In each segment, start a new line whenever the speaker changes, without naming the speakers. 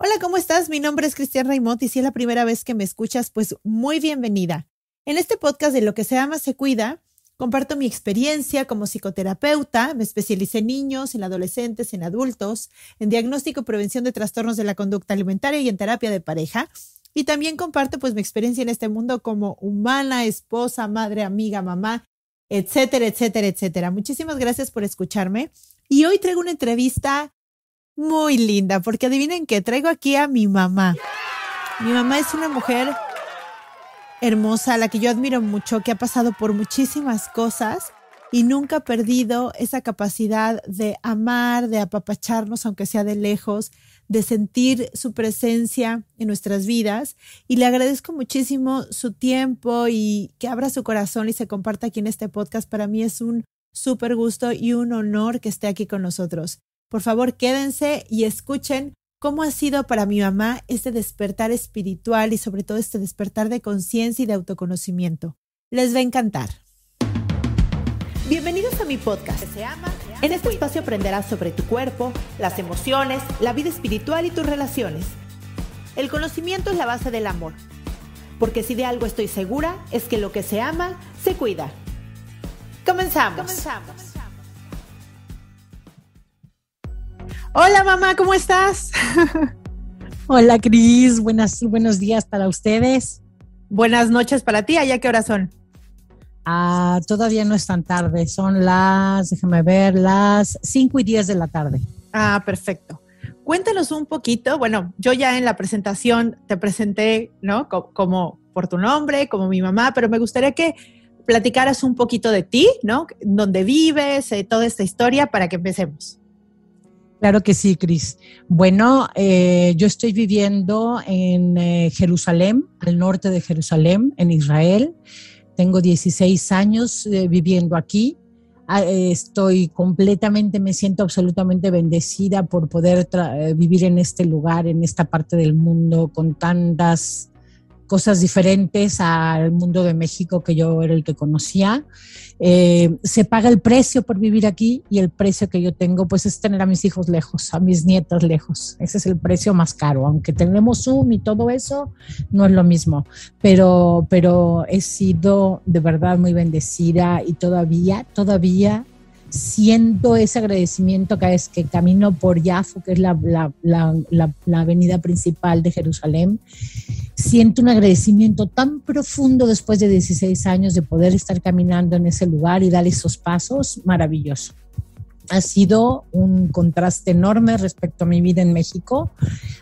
Hola, ¿cómo estás? Mi nombre es Cristian Raimond y si es la primera vez que me escuchas, pues muy bienvenida. En este podcast de Lo que se ama se cuida, comparto mi experiencia como psicoterapeuta. Me especialicé en niños, en adolescentes, en adultos, en diagnóstico y prevención de trastornos de la conducta alimentaria y en terapia de pareja. Y también comparto pues mi experiencia en este mundo como humana, esposa, madre, amiga, mamá, etcétera, etcétera, etcétera. Muchísimas gracias por escucharme. Y hoy traigo una entrevista muy linda, porque adivinen qué, traigo aquí a mi mamá. Mi mamá es una mujer hermosa, a la que yo admiro mucho, que ha pasado por muchísimas cosas y nunca ha perdido esa capacidad de amar, de apapacharnos, aunque sea de lejos, de sentir su presencia en nuestras vidas. Y le agradezco muchísimo su tiempo y que abra su corazón y se comparta aquí en este podcast. Para mí es un súper gusto y un honor que esté aquí con nosotros. Por favor, quédense y escuchen cómo ha sido para mi mamá este despertar espiritual y sobre todo este despertar de conciencia y de autoconocimiento. Les va a encantar. Bienvenidos a mi podcast. En este espacio aprenderás sobre tu cuerpo, las emociones, la vida espiritual y tus relaciones. El conocimiento es la base del amor, porque si de algo estoy segura es que lo que se ama, se cuida. Comenzamos. Hola mamá, ¿cómo estás?
Hola Cris, buenos días para ustedes.
Buenas noches para ti, ¿allá qué horas son?
Todavía no es tan tarde, son las 5:10 de la tarde.
Perfecto. Cuéntanos un poquito, bueno, yo ya en la presentación te presenté, ¿no? Como por tu nombre, como mi mamá, pero me gustaría que platicaras un poquito de ti, ¿no? Dónde vives, toda esta historia para que empecemos.
Claro que sí, Cris. Bueno, yo estoy viviendo en Jerusalén, al norte de Jerusalén, en Israel. Tengo 16 años viviendo aquí. Me siento absolutamente bendecida por poder vivir en este lugar, en esta parte del mundo, con tantas cosas diferentes al mundo de México que yo era el que conocía. Se paga el precio por vivir aquí y el precio que yo tengo pues es tener a mis hijos lejos, a mis nietas lejos. Ese es el precio más caro, aunque tenemos Zoom y todo eso, no es lo mismo, pero he sido de verdad muy bendecida y todavía siento ese agradecimiento cada vez que camino por Yafo, que es la avenida principal de Jerusalén. Siento un agradecimiento tan profundo después de 16 años de poder estar caminando en ese lugar y dar esos pasos, maravilloso. Ha sido un contraste enorme respecto a mi vida en México,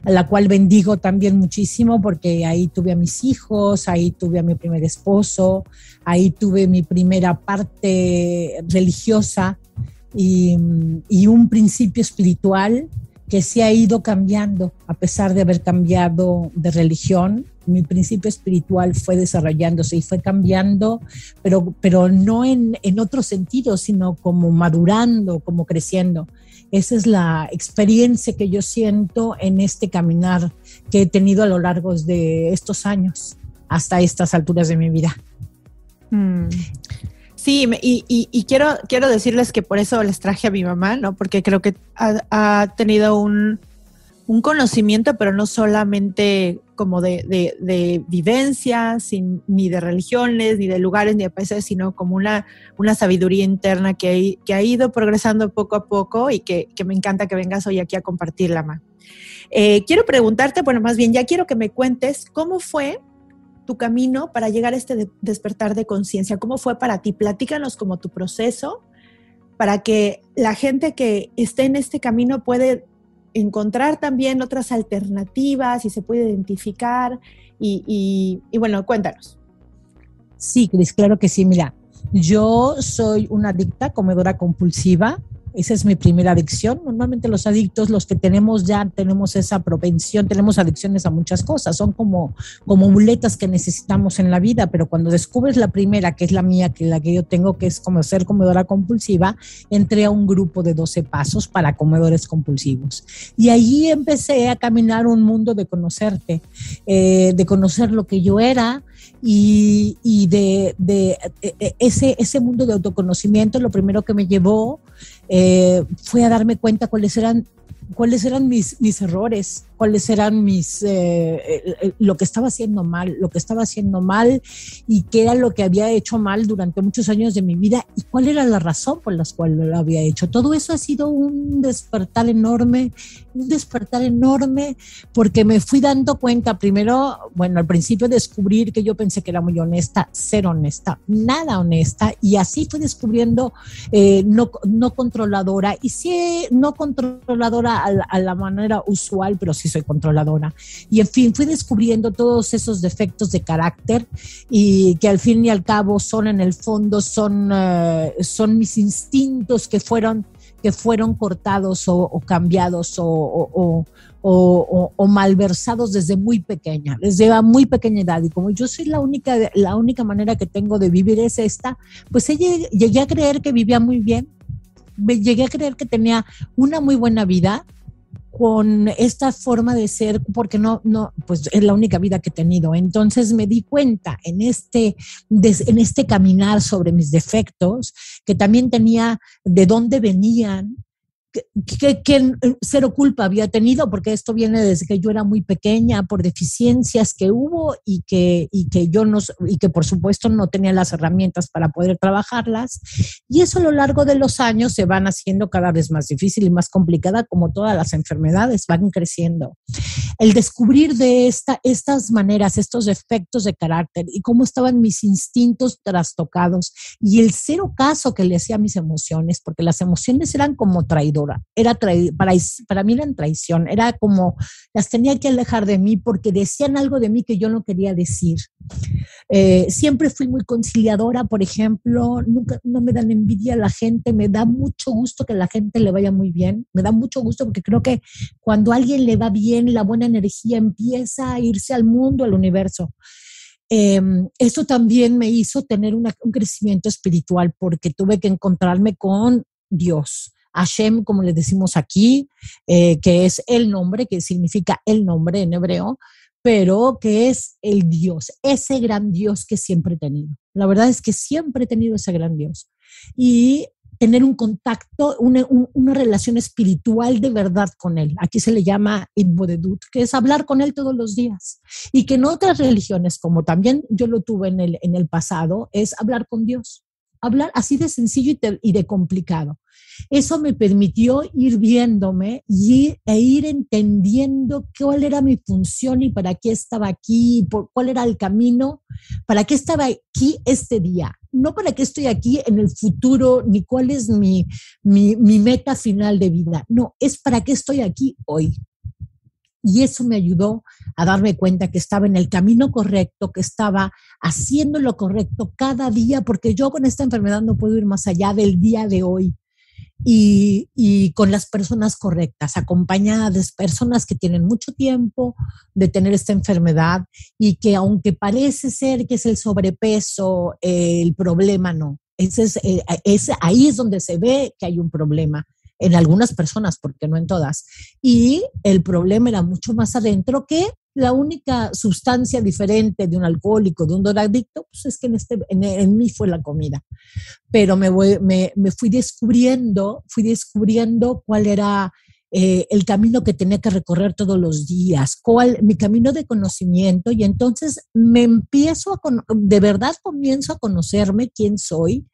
a la cual bendigo también muchísimo porque ahí tuve a mis hijos, ahí tuve a mi primer esposo, ahí tuve mi primera parte religiosa y un principio espiritual que se ha ido cambiando a pesar de haber cambiado de religión. Mi principio espiritual fue desarrollándose y fue cambiando, pero no en otro sentido, sino como madurando, como creciendo. Esa es la experiencia que yo siento en este caminar que he tenido a lo largo de estos años, hasta estas alturas de mi vida.
Sí, y quiero decirles que por eso les traje a mi mamá, ¿no? Porque creo que ha tenido un conocimiento, pero no solamente como de vivencias, ni de religiones, ni de lugares, ni de países, sino como una sabiduría interna que ha ido progresando poco a poco y que me encanta que vengas hoy aquí a compartirla, Ma. Quiero preguntarte, bueno, más bien ya quiero que me cuentes cómo fue tu camino para llegar a este despertar de conciencia. ¿Cómo fue para ti? Platícanos como tu proceso para que la gente que esté en este camino puede encontrar también otras alternativas y se puede identificar y bueno, cuéntanos.
Sí, Cris, claro que sí. Mira, yo soy una adicta comedora compulsiva. Esa es mi primera adicción. Normalmente los adictos, los que tenemos esa propensión, tenemos adicciones a muchas cosas. Son como muletas que necesitamos en la vida, pero cuando descubres la primera, que es la mía, que es la que yo tengo, que es como ser comedora compulsiva, entré a un grupo de 12 pasos para comedores compulsivos. Y allí empecé a caminar un mundo de conocerte, de conocer lo que yo era, y de ese mundo de autoconocimiento. Lo primero que me llevó fue a darme cuenta cuáles eran cuáles eran mis errores, cuáles eran lo que estaba haciendo mal y qué era lo que había hecho mal durante muchos años de mi vida y cuál era la razón por la cual lo había hecho. Todo eso ha sido un despertar enorme porque me fui dando cuenta primero, bueno, al principio descubrir que yo pensé que era muy honesta, ser honesta, nada honesta, y así fui descubriendo no controladora, y sí, no controladora a la manera usual, pero sí soy controladora. Y en fin, fui descubriendo todos esos defectos de carácter y que al fin y al cabo son en el fondo, son mis instintos que fueron cortados o cambiados o malversados desde muy pequeña edad. Y como yo soy la única manera que tengo de vivir es esta, pues llegué a creer que vivía muy bien, llegué a creer que tenía una muy buena vida con esta forma de ser, porque no, pues es la única vida que he tenido. Entonces me di cuenta en este caminar sobre mis defectos, que también tenía de dónde venían, que cero culpa había tenido, porque esto viene desde que yo era muy pequeña, por deficiencias que hubo y que por supuesto no tenía las herramientas para poder trabajarlas, y eso a lo largo de los años se van haciendo cada vez más difícil y más complicada, como todas las enfermedades van creciendo. El descubrir de estas maneras, estos defectos de carácter y cómo estaban mis instintos trastocados y el cero caso que le hacía a mis emociones, porque las emociones eran como traidoras. Para mí eran traición, era como las tenía que alejar de mí porque decían algo de mí que yo no quería decir. Siempre fui muy conciliadora, por ejemplo, no me dan envidia a la gente, me da mucho gusto que a la gente le vaya muy bien, me da mucho gusto porque creo que cuando a alguien le va bien, la buena energía empieza a irse al mundo, al universo. Eso también me hizo tener un crecimiento espiritual porque tuve que encontrarme con Dios, Hashem, como le decimos aquí, que es el nombre, que significa el nombre en hebreo, pero que es el Dios, ese gran Dios que siempre he tenido. La verdad es que siempre he tenido ese gran Dios. Y tener un contacto, una relación espiritual de verdad con Él. Aquí se le llama Itbodedut, que es hablar con Él todos los días. Y que en otras religiones, como también yo lo tuve en el pasado, es hablar con Dios. Hablar así de sencillo y de complicado. Eso me permitió ir viéndome e ir entendiendo cuál era mi función y para qué estaba aquí, cuál era el camino, para qué estaba aquí este día. No para qué estoy aquí en el futuro, ni cuál es mi meta final de vida. No, es para qué estoy aquí hoy. Y eso me ayudó a darme cuenta que estaba en el camino correcto, que estaba haciendo lo correcto cada día, porque yo con esta enfermedad no puedo ir más allá del día de hoy. Y con las personas correctas, acompañadas de personas que tienen mucho tiempo de tener esta enfermedad y que aunque parece ser que es el sobrepeso, el problema no. Ahí es donde se ve que hay un problema. En algunas personas, porque no en todas. Y el problema era mucho más adentro, que la única sustancia diferente de un alcohólico, de un drogadicto, pues es que en mí fue la comida. Pero me fui descubriendo cuál era el camino que tenía que recorrer todos los días, mi camino de conocimiento, y entonces de verdad comienzo a conocerme quién soy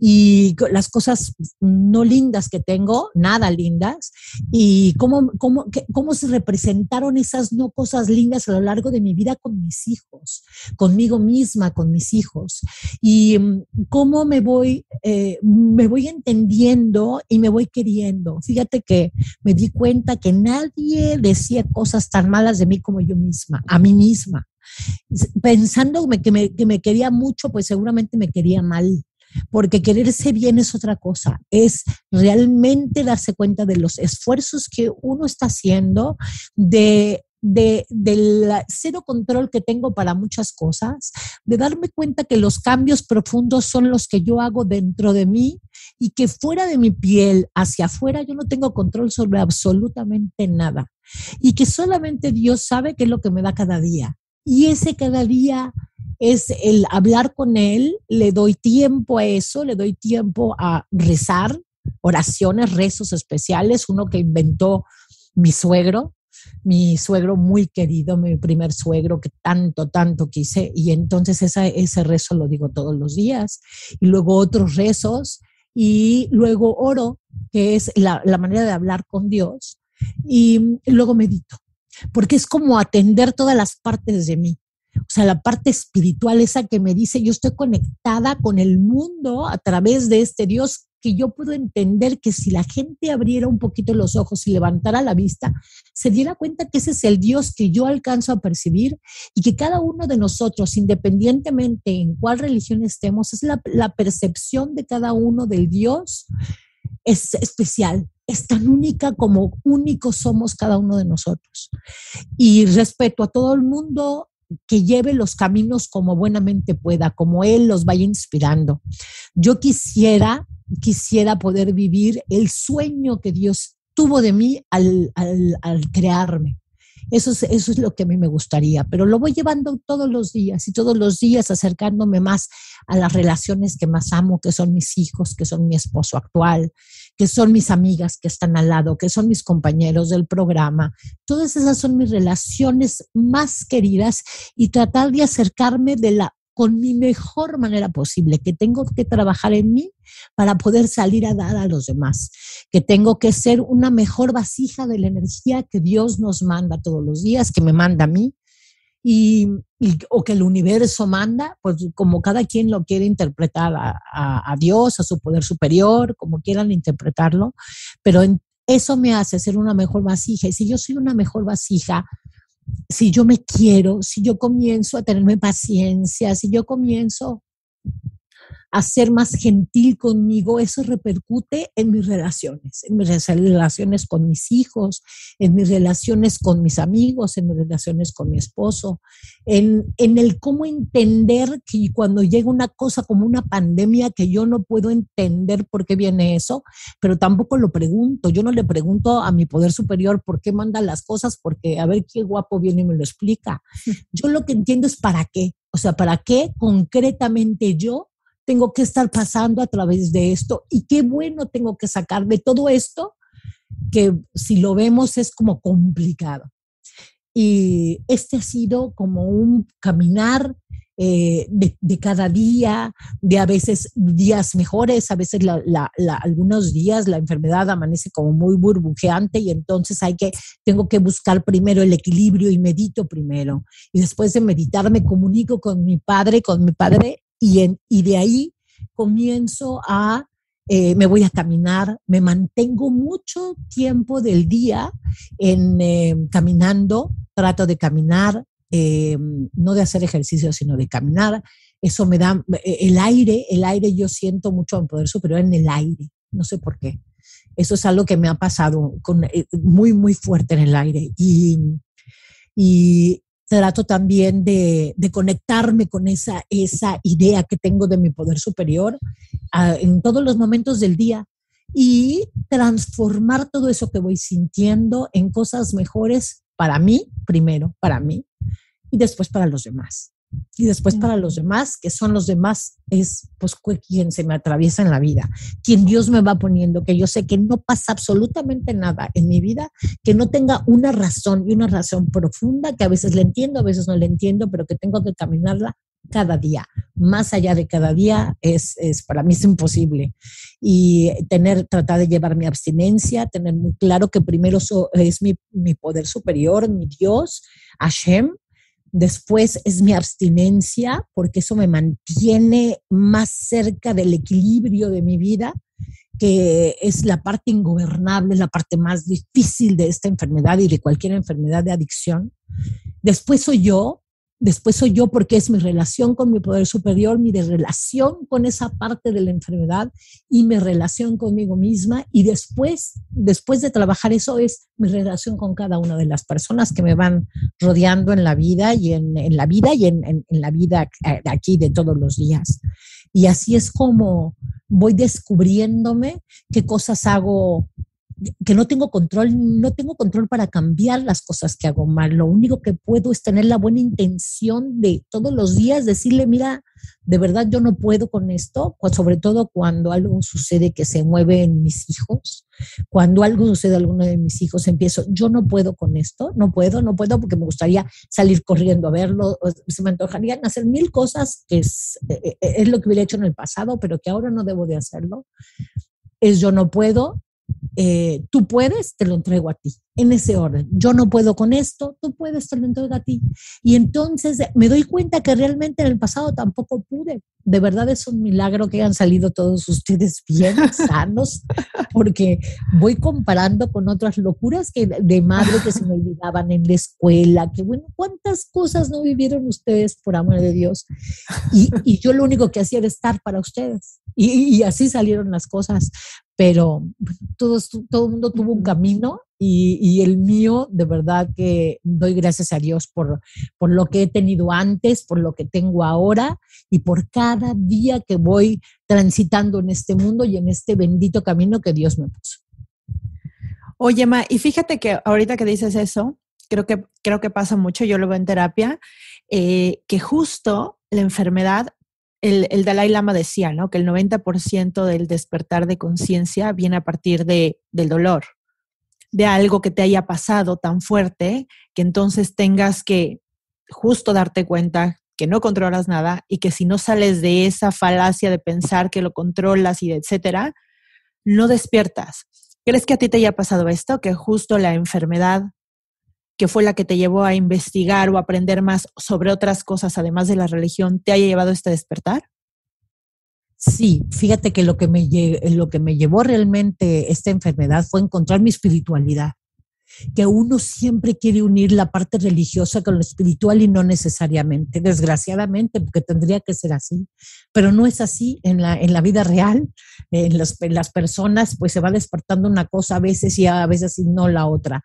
y las cosas no lindas que tengo, nada lindas, y cómo se representaron esas no cosas lindas a lo largo de mi vida con mis hijos, conmigo misma, con mis hijos, y cómo me voy entendiendo y me voy queriendo. Fíjate que me di cuenta que nadie decía cosas tan malas de mí como yo misma, a mí misma. Pensando que me quería mucho, pues seguramente me quería mal. Porque quererse bien es otra cosa, es realmente darse cuenta de los esfuerzos que uno está haciendo, del cero control que tengo para muchas cosas, de darme cuenta que los cambios profundos son los que yo hago dentro de mí y que fuera de mi piel, hacia afuera, yo no tengo control sobre absolutamente nada y que solamente Dios sabe qué es lo que me da cada día. Y ese cada día es el hablar con Él, le doy tiempo a eso, le doy tiempo a rezar, oraciones, rezos especiales, uno que inventó mi suegro muy querido, mi primer suegro que tanto quise, y entonces ese rezo lo digo todos los días, y luego otros rezos, y luego oro, que es la manera de hablar con Dios, y luego medito, porque es como atender todas las partes de mí. O sea, la parte espiritual, esa que me dice, yo estoy conectada con el mundo a través de este Dios, que yo puedo entender que si la gente abriera un poquito los ojos y levantara la vista, se diera cuenta que ese es el Dios que yo alcanzo a percibir, y que cada uno de nosotros, independientemente en cuál religión estemos, es la percepción de cada uno del Dios es especial, es tan única como únicos somos cada uno de nosotros. Y respeto a todo el mundo que lleve los caminos como buenamente pueda, como Él los vaya inspirando. Yo quisiera poder vivir el sueño que Dios tuvo de mí al crearme. Eso es lo que a mí me gustaría, pero lo voy llevando todos los días, y todos los días acercándome más a las relaciones que más amo, que son mis hijos, que son mi esposo actual, que son mis amigas que están al lado, que son mis compañeros del programa. Todas esas son mis relaciones más queridas, y tratar de acercarme con mi mejor manera posible, que tengo que trabajar en mí para poder salir a dar a los demás, que tengo que ser una mejor vasija de la energía que Dios nos manda todos los días, que me manda a mí, o que el universo manda, pues como cada quien lo quiere interpretar, a Dios, a su poder superior, como quieran interpretarlo, pero eso me hace ser una mejor vasija. Y si yo soy una mejor vasija, si yo me quiero, si yo comienzo a tenerme paciencia, si yo comienzo a ser más gentil conmigo, eso repercute en mis relaciones con mis hijos, en mis relaciones con mis amigos, en mis relaciones con mi esposo, en el cómo entender que cuando llega una cosa como una pandemia, que yo no puedo entender por qué viene eso, pero tampoco lo pregunto. Yo no le pregunto a mi poder superior por qué manda las cosas, porque a ver qué guapo viene y me lo explica. Yo lo que entiendo es para qué, o sea, para qué concretamente yo tengo que estar pasando a través de esto, y qué bueno tengo que sacar de todo esto, que si lo vemos es como complicado. Y este ha sido como un caminar de cada día, de a veces días mejores, a veces algunos días la enfermedad amanece como muy burbujeante, y entonces tengo que buscar primero el equilibrio, y medito primero, y después de meditar me comunico con mi padre, y de ahí comienzo me voy a caminar, me mantengo mucho tiempo del día caminando, trato de caminar, no de hacer ejercicio, sino de caminar. Eso me da el aire, yo siento mucho a mi poder superior en el aire, no sé por qué. Eso es algo que me ha pasado muy, muy fuerte en el aire, y trato también de conectarme con esa idea que tengo de mi poder superior en todos los momentos del día, y transformar todo eso que voy sintiendo en cosas mejores para mí, primero para mí, y después para los demás. Y después para los demás, que son los demás, es pues quien se me atraviesa en la vida, quien Dios me va poniendo, que yo sé que no pasa absolutamente nada en mi vida que no tenga una razón, y una razón profunda, que a veces le entiendo, a veces no le entiendo, pero que tengo que caminarla cada día. Más allá de cada día para mí es imposible. Y tratar de llevar mi abstinencia, tener muy claro que primero es mi poder superior, mi Dios, Hashem. Después es mi abstinencia, porque eso me mantiene más cerca del equilibrio de mi vida, que es la parte ingobernable, la parte más difícil de esta enfermedad y de cualquier enfermedad de adicción. Después soy yo porque es mi relación con mi poder superior, mi relación con esa parte de la enfermedad, y mi relación conmigo misma. Y después de trabajar eso, es mi relación con cada una de las personas que me van rodeando en la vida, y en la vida aquí de todos los días. Y así es como voy descubriéndome qué cosas hago que no tengo control para cambiar las cosas que hago mal. Lo único que puedo es tener la buena intención de todos los días decirle, mira, de verdad yo no puedo con esto, sobre todo cuando algo sucede que se mueve en mis hijos, cuando algo sucede a alguno de mis hijos, empiezo, yo no puedo con esto, no puedo porque me gustaría salir corriendo a verlo, se me antojarían hacer mil cosas que es lo que hubiera hecho en el pasado, pero que ahora no debo de hacerlo. Es yo no puedo, tú puedes, te lo entrego a ti, en ese orden. Yo no puedo con esto, tú puedes, te lo entrego a ti. Y entonces me doy cuenta que realmente en el pasado tampoco pude. De verdad es un milagro que hayan salido todos ustedes bien sanos, porque voy comparando con otras locuras de madre que se me olvidaban en la escuela, que bueno, cuántas cosas no vivieron ustedes, por amor de Dios. Y yo lo único que hacía era estar para ustedes. Y así salieron las cosas. Pero todo el mundo tuvo un camino y el mío, de verdad que doy gracias a Dios por lo que he tenido antes, por lo que tengo ahora y por cada día que voy transitando en este mundo y en este bendito camino que Dios me puso.
Oye, Ma, y fíjate que ahorita que dices eso, creo que pasa mucho, yo lo veo en terapia, que justo la enfermedad, el Dalai Lama decía, ¿no? Que el 90% del despertar de conciencia viene a partir del dolor, de algo que te haya pasado tan fuerte que entonces tengas que justo darte cuenta que no controlas nada y que si no sales de esa falacia de pensar que lo controlas y etcétera, no despiertas. ¿Crees que a ti te haya pasado esto? Que justo la enfermedad que fue la que te llevó a investigar o aprender más sobre otras cosas, además de la religión, te haya llevado a este despertar?
Sí, fíjate que lo que me llevó realmente esta enfermedad fue encontrar mi espiritualidad, que uno siempre quiere unir la parte religiosa con lo espiritual y no necesariamente, desgraciadamente, porque tendría que ser así, pero no es así en la vida real. En las personas pues se va despertando una cosa a veces y no la otra.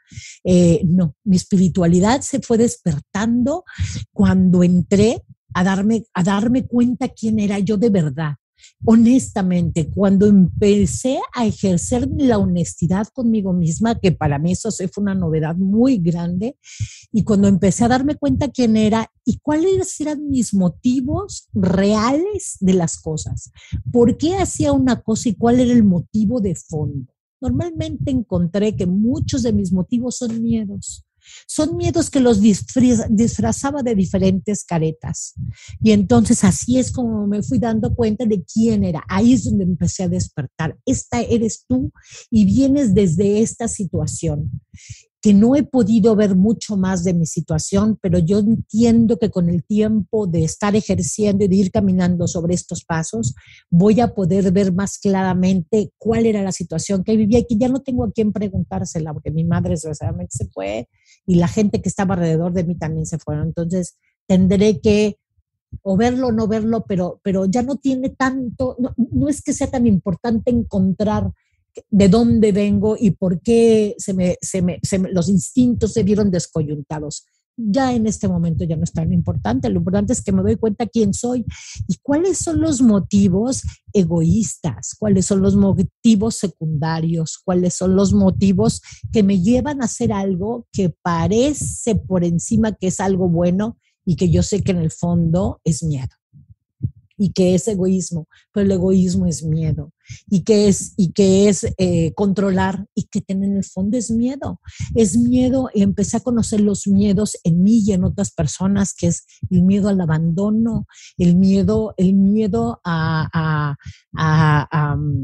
No, mi espiritualidad se fue despertando cuando entré a darme cuenta quién era yo de verdad. Honestamente, cuando empecé a ejercer la honestidad conmigo misma, que para mí eso fue una novedad muy grande, y cuando empecé a darme cuenta quién era y cuáles eran mis motivos reales de las cosas, por qué hacía una cosa y cuál era el motivo de fondo. Normalmente encontré que muchos de mis motivos son miedos. Son miedos que los disfrazaba de diferentes caretas. Y entonces así es como me fui dando cuenta de quién era. Ahí es donde empecé a despertar. Esta eres tú y vienes desde esta situación. Que no he podido ver mucho más de mi situación, pero yo entiendo que con el tiempo de estar ejerciendo y de ir caminando sobre estos pasos, voy a poder ver más claramente cuál era la situación que vivía y que ya no tengo a quién preguntársela, porque mi madre desgraciadamente se fue y la gente que estaba alrededor de mí también se fueron. Entonces tendré que o verlo o no verlo, pero ya no tiene tanto, no es que sea tan importante encontrar de dónde vengo y por qué los instintos se vieron descoyuntados. Ya en este momento ya no es tan importante. Lo importante es que me doy cuenta quién soy y cuáles son los motivos egoístas, cuáles son los motivos secundarios, cuáles son los motivos que me llevan a hacer algo que parece por encima que es algo bueno y que yo sé que en el fondo es miedo. Y que es egoísmo, pero el egoísmo es miedo, y que es controlar, y que en el fondo es miedo, y empecé a conocer los miedos en mí y en otras personas, que es el miedo al abandono, el miedo al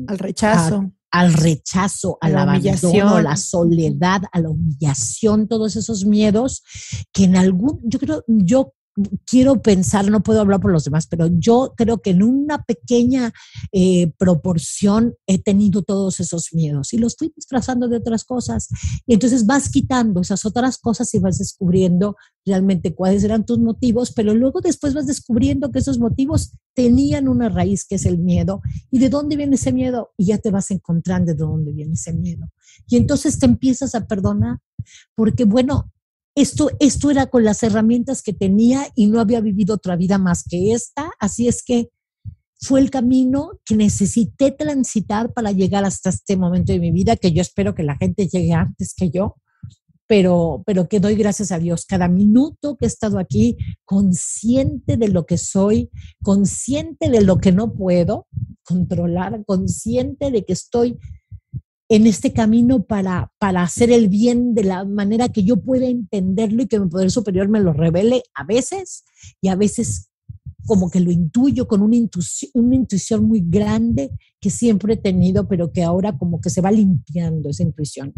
rechazo.
Al rechazo, al abandono, a la soledad, a la humillación, todos esos miedos que yo quiero pensar, no puedo hablar por los demás, pero yo creo que en una pequeña proporción he tenido todos esos miedos y los estoy disfrazando de otras cosas. Y entonces vas quitando esas otras cosas y vas descubriendo realmente cuáles eran tus motivos, pero luego después vas descubriendo que esos motivos tenían una raíz que es el miedo. ¿Y de dónde viene ese miedo? Y ya te vas encontrando de dónde viene ese miedo. Y entonces te empiezas a perdonar, porque bueno, esto era con las herramientas que tenía y no había vivido otra vida más que esta, así es que fue el camino que necesité transitar para llegar hasta este momento de mi vida, que yo espero que la gente llegue antes que yo, pero que doy gracias a Dios cada minuto que he estado aquí, consciente de lo que soy, consciente de lo que no puedo controlar, consciente de que estoy en este camino para hacer el bien de la manera que yo pueda entenderlo y que mi poder superior me lo revele a veces, y a veces como que lo intuyo con una intuición muy grande que siempre he tenido, pero que ahora como que se va limpiando esa intuición,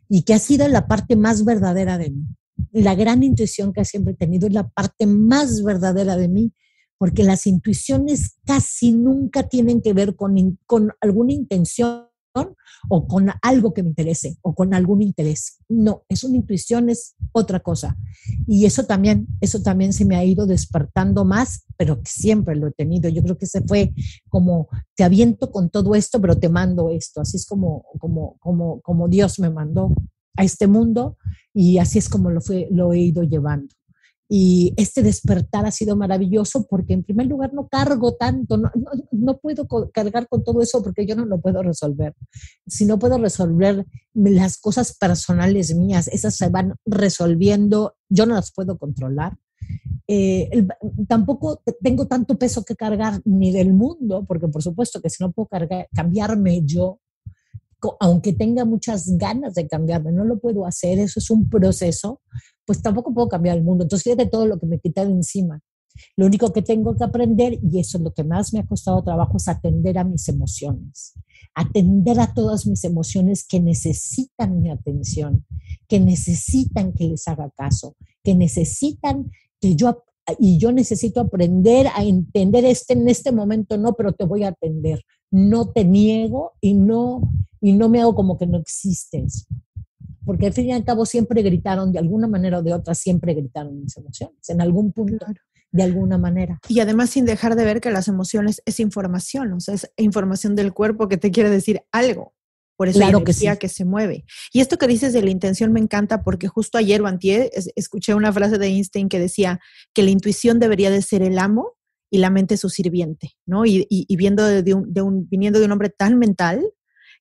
y que ha sido la parte más verdadera de mí. La gran intuición que siempre he tenido es la parte más verdadera de mí, porque las intuiciones casi nunca tienen que ver con alguna intención o con algo que me interese o con algún interés. No, es una intuición, es otra cosa. Y eso también se me ha ido despertando más, pero que siempre lo he tenido. Yo creo que se fue como, te aviento con todo esto, pero te mando esto. Así es como Dios me mandó a este mundo, y así es como lo he ido llevando. Y este despertar ha sido maravilloso porque, en primer lugar, no cargo tanto, no puedo cargar con todo eso porque yo no lo puedo resolver. Si no puedo resolver las cosas personales mías, esas se van resolviendo, yo no las puedo controlar. Tampoco tengo tanto peso que cargar ni del mundo, porque por supuesto que si no puedo cambiarme yo, aunque tenga muchas ganas de cambiarme, no lo puedo hacer, eso es un proceso, pues tampoco puedo cambiar el mundo. Entonces, fíjate todo lo que me he quitado encima. Lo único que tengo que aprender, y eso es lo que más me ha costado trabajo, es atender a mis emociones, atender a todas mis emociones que necesitan mi atención, que necesitan que les haga caso, que necesitan que yo necesito aprender a entender en este momento no, pero te voy a atender. No te niego y no me hago como que no existes. Porque al fin y al cabo siempre gritaron, de alguna manera o de otra, siempre gritaron mis emociones, en algún punto, claro, de alguna manera.
Y además sin dejar de ver que las emociones es información, o sea, es información del cuerpo que te quiere decir algo. Por eso claro hay energía que se mueve. Y esto que dices de la intención me encanta, porque justo ayer o antier escuché una frase de Einstein que decía que la intuición debería de ser el amo y la mente su sirviente, ¿no? Y viniendo de un hombre tan mental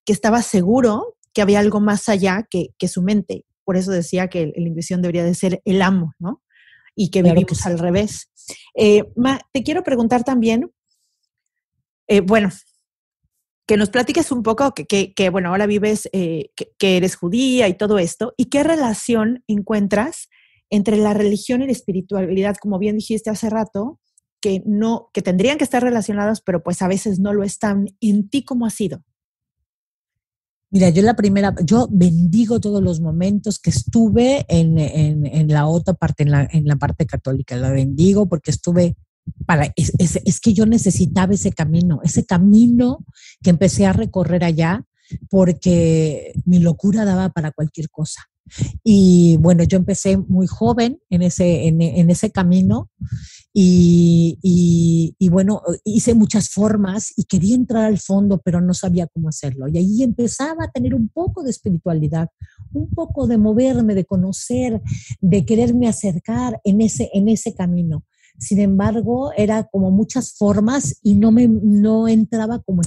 que estaba seguro que había algo más allá que su mente. Por eso decía que la intuición debería de ser el amo, ¿no? Y que claro vivimos que al revés. Te quiero preguntar también, bueno, que nos platiques un poco que bueno, ahora vives, que eres judía y todo esto, y qué relación encuentras entre la religión y la espiritualidad, como bien dijiste hace rato, que tendrían que estar relacionadas, pero pues a veces no lo están. ¿En ti cómo ha sido?
Mira, yo bendigo todos los momentos que estuve en la otra parte, en la parte católica. La bendigo porque estuve es que yo necesitaba ese camino que empecé a recorrer allá, porque mi locura daba para cualquier cosa. Y bueno, yo empecé muy joven en ese camino y bueno, hice muchas formas y quería entrar al fondo, pero no sabía cómo hacerlo. Y ahí empezaba a tener un poco de espiritualidad, un poco de moverme, de conocer, de quererme acercar en ese camino. Sin embargo, era como muchas formas y no entraba como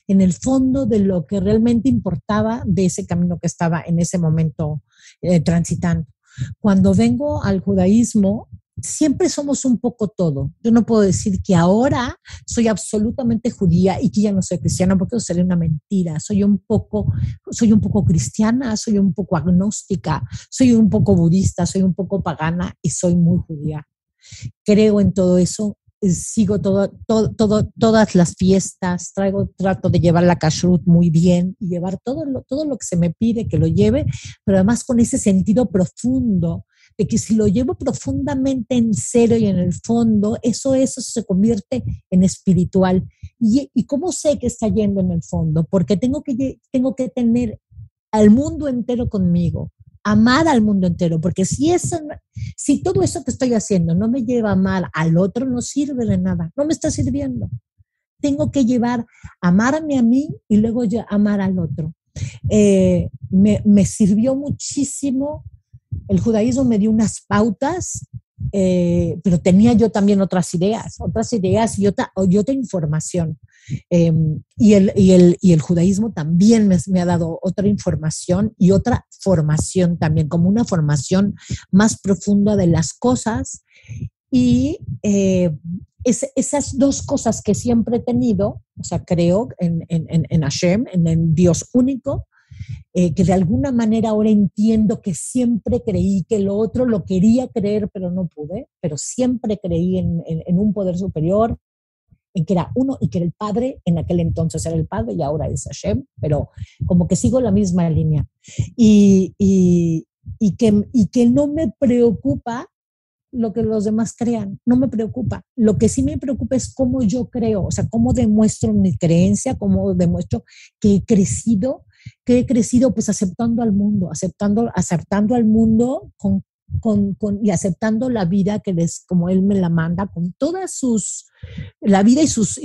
en el fondo de lo que realmente importaba de ese camino que estaba en ese momento transitando. Cuando vengo al judaísmo, siempre somos un poco todo. Yo no puedo decir que ahora soy absolutamente judía y que ya no soy cristiana, porque eso sería una mentira. Soy un poco cristiana, soy un poco agnóstica, soy un poco budista, soy un poco pagana y soy muy judía. Creo en todo eso, sigo todas las fiestas, trato de llevar la kashrut muy bien y llevar todo lo que se me pide que lo lleve, pero además con ese sentido profundo de que si lo llevo profundamente en serio y en el fondo, eso se convierte en espiritual. ¿Y cómo sé que está yendo en el fondo? Porque tengo que tener al mundo entero conmigo, amar al mundo entero, porque si todo eso que estoy haciendo no me lleva a amar al otro, no sirve de nada, no me está sirviendo. Tengo que amarme a mí y luego amar al otro. Me sirvió muchísimo. El judaísmo me dio unas pautas pero tenía yo también otras ideas y otra información. Y el judaísmo también me ha dado otra información y otra formación también, como una formación más profunda de las cosas. Y esas dos cosas que siempre he tenido, o sea, creo en Hashem, en el Dios único, que de alguna manera ahora entiendo que siempre creí que lo otro lo quería creer, pero no pude, pero siempre creí en un poder superior, en que era uno y que era el Padre, en aquel entonces era el Padre y ahora es Hashem, pero como que sigo la misma línea. Y que no me preocupa lo que los demás crean, no me preocupa. Lo que sí me preocupa es cómo yo creo, o sea, cómo demuestro mi creencia, cómo demuestro que he crecido pues aceptando al mundo, aceptando al mundo y aceptando la vida como él me la manda, con todas la vida y sus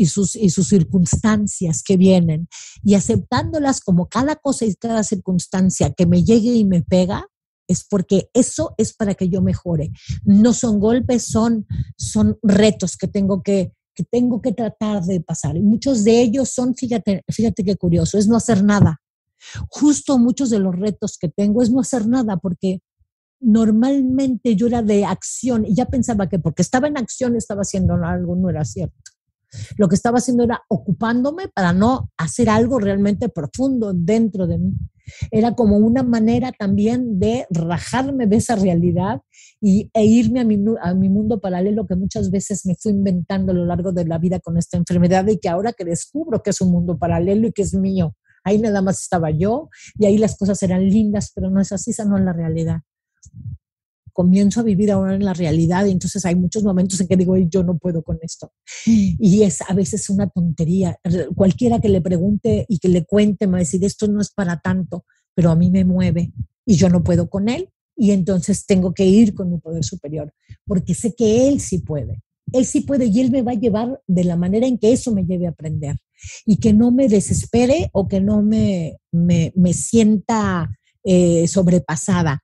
circunstancias que vienen, y aceptándolas como cada cosa y cada circunstancia que me llegue y me pega, es porque eso es para que yo mejore. No son golpes, son retos que tengo que tratar de pasar. Y muchos de ellos son, fíjate qué curioso, es no hacer nada. Justo muchos de los retos que tengo es no hacer nada, porque normalmente yo era de acción y ya pensaba que porque estaba en acción estaba haciendo algo, no era cierto. Lo que estaba haciendo era ocupándome para no hacer algo realmente profundo dentro de mí. Era como una manera también de rajarme de esa realidad e irme a mi mundo paralelo, que muchas veces me fui inventando a lo largo de la vida con esta enfermedad, y que ahora que descubro que es un mundo paralelo y que es mío, ahí nada más estaba yo y ahí las cosas eran lindas, pero no es así, esa no es la realidad. Comienzo a vivir ahora en la realidad y entonces hay muchos momentos en que digo, yo no puedo con esto. Y es a veces una tontería. Cualquiera que le pregunte y que le cuente me va a decir, esto no es para tanto, pero a mí me mueve y yo no puedo con él, y entonces tengo que ir con mi poder superior, porque sé que él sí puede. Él sí puede y él me va a llevar de la manera en que eso me lleve a aprender, y que no me desespere o que no me sienta sobrepasada,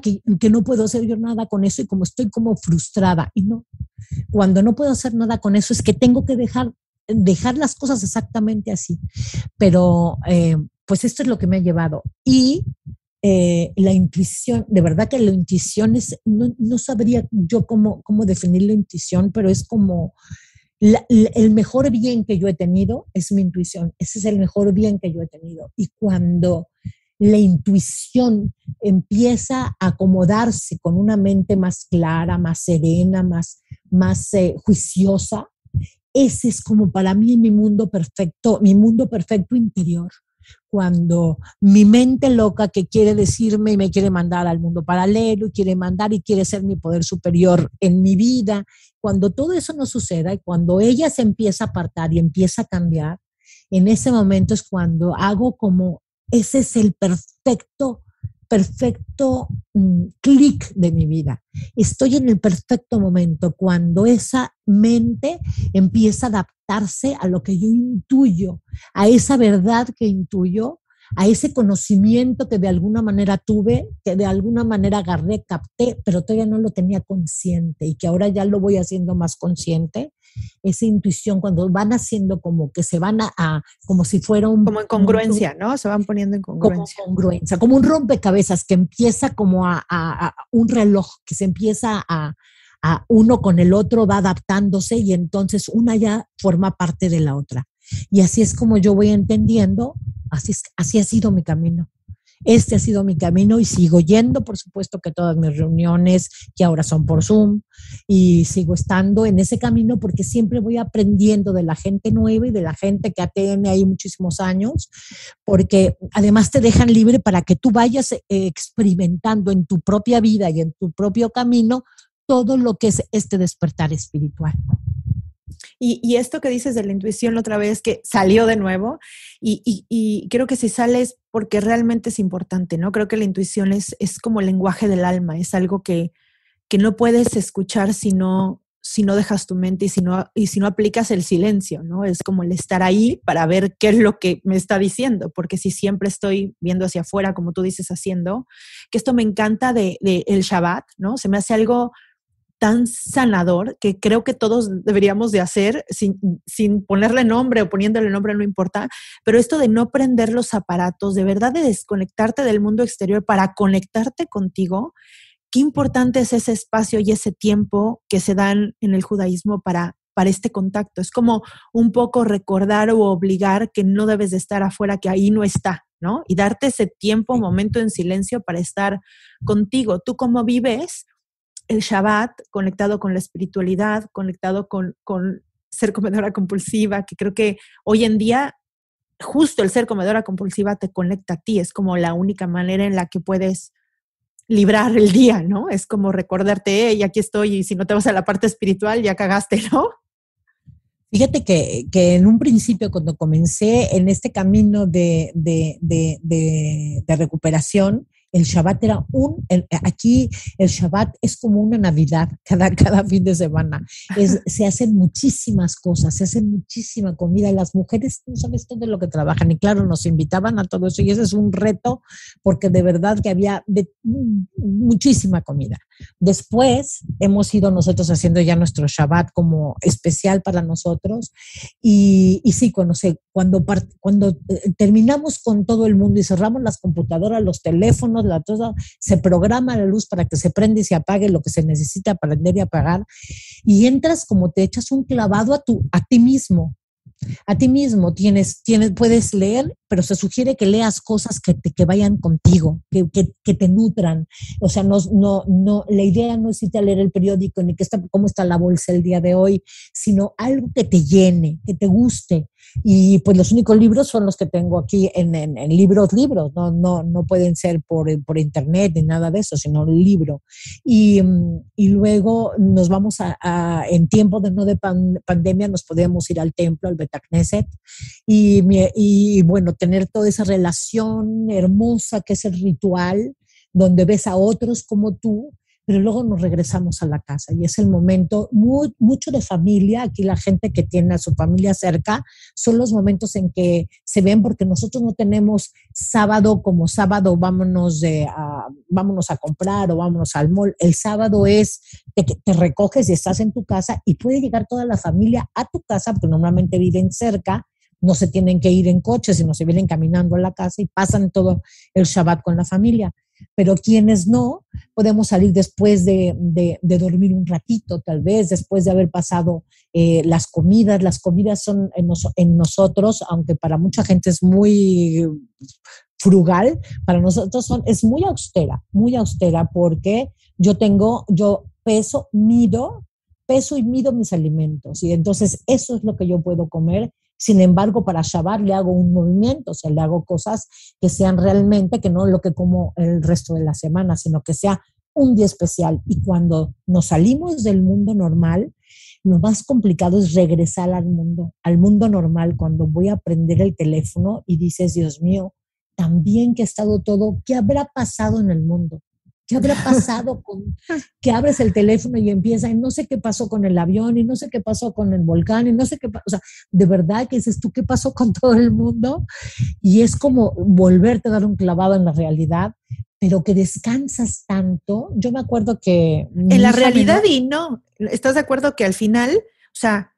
que no puedo hacer yo nada con eso, y como estoy como frustrada. Y no, cuando no puedo hacer nada con eso es que tengo que dejar las cosas exactamente así. Pero pues esto es lo que me ha llevado. Y la intuición, de verdad que la intuición es, no sabría yo cómo definir la intuición, pero es como el mejor bien que yo he tenido es mi intuición. Ese es el mejor bien que yo he tenido. Y cuando la intuición empieza a acomodarse con una mente más clara, más serena, más juiciosa, ese es como para mí mi mundo perfecto interior. Cuando mi mente loca, que quiere decirme y me quiere mandar al mundo paralelo, y quiere ser mi poder superior en mi vida, cuando todo eso no suceda y cuando ella se empieza a apartar y empieza a cambiar, en ese momento es cuando hago como, ese es el perfecto clic de mi vida. Estoy en el perfecto momento cuando esa mente empieza a adaptarse a lo que yo intuyo, a esa verdad que intuyo, a ese conocimiento que de alguna manera tuve, que de alguna manera agarré, capté, pero todavía no lo tenía consciente, y que ahora ya lo voy haciendo más consciente. Esa intuición, cuando van haciendo como que se van como si fuera
como en congruencia, ¿no? Se van poniendo en congruencia.
Como congruencia, como un rompecabezas que empieza como a un reloj, que se empieza a uno con el otro, va adaptándose, y entonces una ya forma parte de la otra. Y así es como yo voy entendiendo, así ha sido mi camino. Este ha sido mi camino y sigo yendo, por supuesto que todas mis reuniones, que ahora son por Zoom, y sigo estando en ese camino porque siempre voy aprendiendo de la gente nueva y de la gente que tiene ahí muchísimos años, porque además te dejan libre para que tú vayas experimentando en tu propia vida y en tu propio camino todo lo que es este despertar espiritual.
Y esto que dices de la intuición la otra vez, que salió de nuevo, y creo que si sales porque realmente es importante, ¿no? Creo que la intuición es como el lenguaje del alma, es algo que no puedes escuchar si no si no dejas tu mente y si no aplicas el silencio, ¿no? Es como el estar ahí para ver qué es lo que me está diciendo, porque si siempre estoy viendo hacia afuera, como tú dices, haciendo, que esto me encanta de el Shabbat, ¿no? Se me hace algo tan sanador que creo que todos deberíamos de hacer sin ponerle nombre o poniéndole nombre, no importa, pero esto de no prender los aparatos, de verdad de desconectarte del mundo exterior para conectarte contigo, qué importante es ese espacio y ese tiempo que se dan en el judaísmo para este contacto. Es como un poco recordar o obligar que no debes de estar afuera, que ahí no está, ¿no? Y darte ese tiempo, momento en silencio para estar contigo. ¿Tú cómo vives el Shabbat conectado con la espiritualidad, conectado con ser comedora compulsiva, que creo que hoy en día justo el ser comedora compulsiva te conecta a ti, es como la única manera en la que puedes librar el día, ¿no? Es como recordarte, y aquí estoy, y si no te vas a la parte espiritual, ya cagaste, ¿no?
Fíjate que en un principio, cuando comencé en este camino de recuperación, el Shabbat era aquí el Shabbat es como una Navidad cada fin de semana. Se hacen muchísimas cosas, se hacen muchísima comida. Las mujeres no sabes todo lo que trabajan y claro, nos invitaban a todo eso y ese es un reto porque de verdad que había muchísima comida. Después hemos ido nosotros haciendo ya nuestro Shabbat como especial para nosotros y sí, cuando terminamos con todo el mundo y cerramos las computadoras, los teléfonos, se programa la luz para que se prenda y se apague lo que se necesita prender y apagar y entras como te echas un clavado a ti mismo. A ti mismo puedes leer, pero se sugiere que leas cosas que vayan contigo, que te nutran. O sea, la idea no es irte a leer el periódico ni cómo está la bolsa el día de hoy, sino algo que te llene, que te guste. Y pues los únicos libros son los que tengo aquí en libros, no pueden ser por internet ni nada de eso, sino el libro. Y luego nos vamos en tiempo de pandemia, nos podemos ir al templo, al Betacneset, y bueno, tener toda esa relación hermosa que es el ritual, donde ves a otros como tú, pero luego nos regresamos a la casa y es el momento mucho de familia. Aquí la gente que tiene a su familia cerca son los momentos en que se ven, porque nosotros no tenemos sábado como sábado, vámonos a comprar o vámonos al mall. El sábado es te recoges y estás en tu casa y puede llegar toda la familia a tu casa, porque normalmente viven cerca. No se tienen que ir en coche, sino se vienen caminando a la casa y pasan todo el Shabbat con la familia. Pero quienes no, podemos salir después de dormir un ratito, tal vez, después de haber pasado las comidas. Las comidas son en nosotros, aunque para mucha gente es muy frugal, para nosotros es muy austera, porque yo peso y mido mis alimentos, y entonces eso es lo que yo puedo comer. Sin embargo, para Shabbat le hago un movimiento, o sea, le hago cosas que sean realmente, que no lo que como el resto de la semana, sino que sea un día especial. Y cuando nos salimos del mundo normal, lo más complicado es regresar al mundo normal, cuando voy a prender el teléfono y dices, Dios mío, tan bien que ha estado todo, ¿qué habrá pasado en el mundo? ¿Qué habrá pasado que abres el teléfono y empieza, y no sé qué pasó con el avión, y no sé qué pasó con el volcán, y no sé qué pasó? O sea, de verdad que dices tú, ¿qué pasó con todo el mundo? Y es como volverte a dar un clavado en la realidad, pero que descansas tanto. Yo me acuerdo que...
En la realidad y no. ¿Estás de acuerdo que al final, o sea,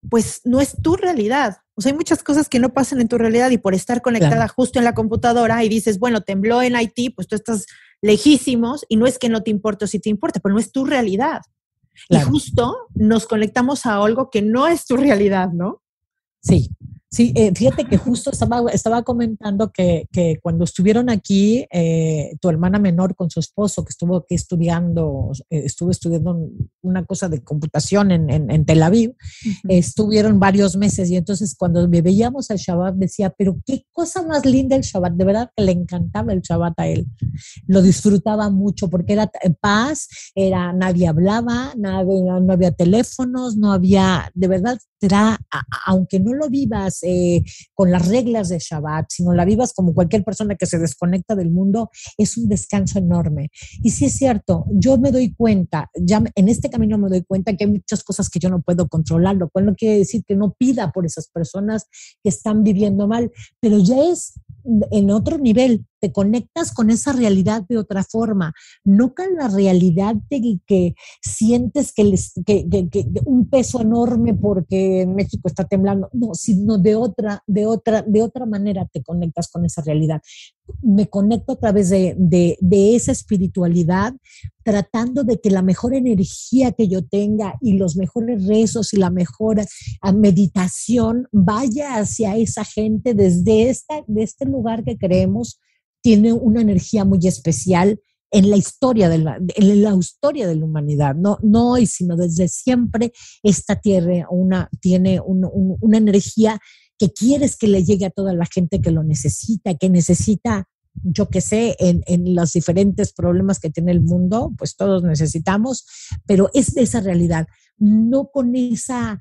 pues no es tu realidad? O sea, hay muchas cosas que no pasan en tu realidad y por estar conectada justo en la computadora y dices, bueno, tembló en Haití, pues tú estás lejísimos y no es que no te importe o sí te importa, pero no es tu realidad. Claro. Y justo nos conectamos a algo que no es tu realidad, ¿no?
Sí. Sí, fíjate que justo estaba comentando que cuando estuvieron aquí, tu hermana menor con su esposo, que estuvo aquí estuvo estudiando una cosa de computación en Tel Aviv, estuvieron varios meses, y entonces cuando veíamos el Shabbat decía, pero qué cosa más linda el Shabbat, de verdad que le encantaba el Shabbat a él, lo disfrutaba mucho porque era paz, nadie hablaba, no había teléfonos, no había, de verdad, aunque no lo vivas con las reglas de Shabbat, sino la vivas como cualquier persona que se desconecta del mundo, es un descanso enorme. Y sí es cierto, yo me doy cuenta, ya en este camino me doy cuenta que hay muchas cosas que yo no puedo controlar, lo cual no quiere decir que no pida por esas personas que están viviendo mal, pero ya es en otro nivel, te conectas con esa realidad de otra forma, no con la realidad de que sientes que un peso enorme porque en México está temblando, no, sino de otra manera te conectas con esa realidad. Me conecto a través de esa espiritualidad, tratando de que la mejor energía que yo tenga y los mejores rezos y la mejor meditación vaya hacia esa gente de este lugar que creemos tiene una energía muy especial en la historia de la historia de la humanidad, no hoy, sino desde siempre. Esta tierra tiene una energía que quieres que le llegue a toda la gente que lo necesita, yo que sé, en los diferentes problemas que tiene el mundo, pues todos necesitamos, pero es de esa realidad, no con esa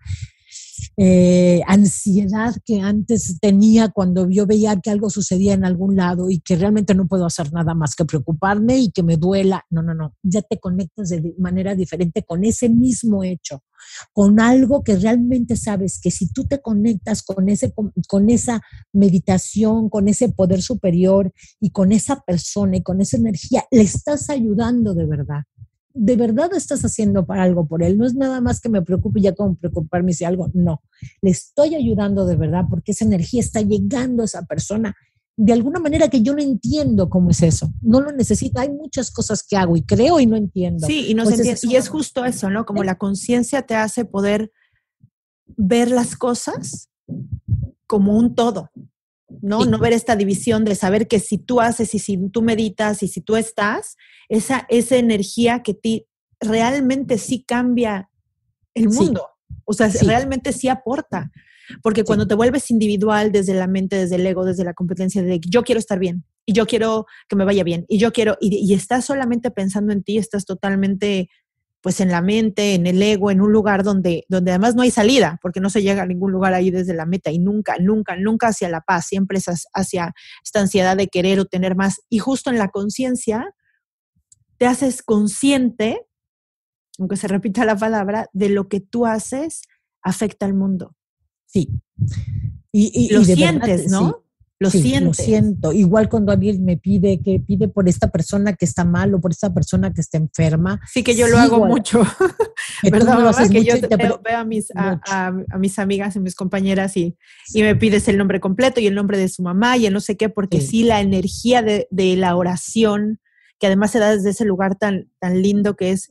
ansiedad que antes tenía cuando yo veía que algo sucedía en algún lado y que realmente no puedo hacer nada más que preocuparme y que me duela. No, ya te conectas de manera diferente con ese mismo hecho, con algo que realmente sabes que si tú te conectas con esa meditación, con ese poder superior y con esa persona y con esa energía, le estás ayudando de verdad estás haciendo para algo por él. No es nada más que me preocupe ya como preocuparme si algo, no. Le estoy ayudando de verdad porque esa energía está llegando a esa persona de alguna manera que yo no entiendo cómo es eso. No lo necesito. Hay muchas cosas que hago y creo y no entiendo.
Sí, y no se entiende. Y es justo eso, ¿no? Como la conciencia te hace poder ver las cosas como un todo, ¿no? Sí. No ver esta división de saber que si tú haces y si tú meditas y si tú estás, esa energía que realmente sí cambia el mundo. Sí. O sea, sí. Realmente sí aporta. Porque cuando te vuelves individual desde la mente, desde el ego, desde la competencia de yo quiero estar bien y yo quiero que me vaya bien y yo quiero, y estás solamente pensando en ti, estás totalmente pues en la mente, en el ego, en un lugar donde además no hay salida, porque no se llega a ningún lugar ahí desde la meta y nunca hacia la paz, siempre es hacia esta ansiedad de querer o tener más. Y justo en la conciencia te haces consciente, aunque se repita la palabra, de lo que tú haces afecta al mundo.
Sí.
Y lo sientes, verdad, ¿no? Sí. Lo sientes.
Lo siento. Igual cuando alguien me pide por esta persona que está mal o por esta persona que está enferma.
Sí, que yo lo hago mucho. ¿Verdad, mamá? Que yo veo a mis amigas y mis compañeras y me pides el nombre completo y el nombre de su mamá y el no sé qué, porque sí la energía de la oración, que además se da desde ese lugar tan lindo que es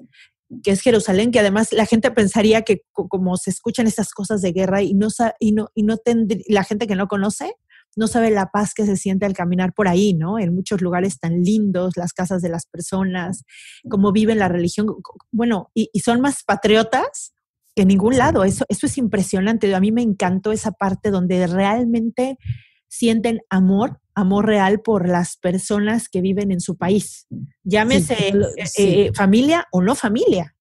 Jerusalén, que además la gente pensaría que como se escuchan estas cosas de guerra la gente que no conoce no sabe la paz que se siente al caminar por ahí, ¿no? En muchos lugares tan lindos, las casas de las personas, cómo viven la religión. Bueno, y son más patriotas que en ningún lado. Eso es impresionante. A mí me encantó esa parte donde realmente sienten amor real por las personas que viven en su país. Llámese familia o no familia.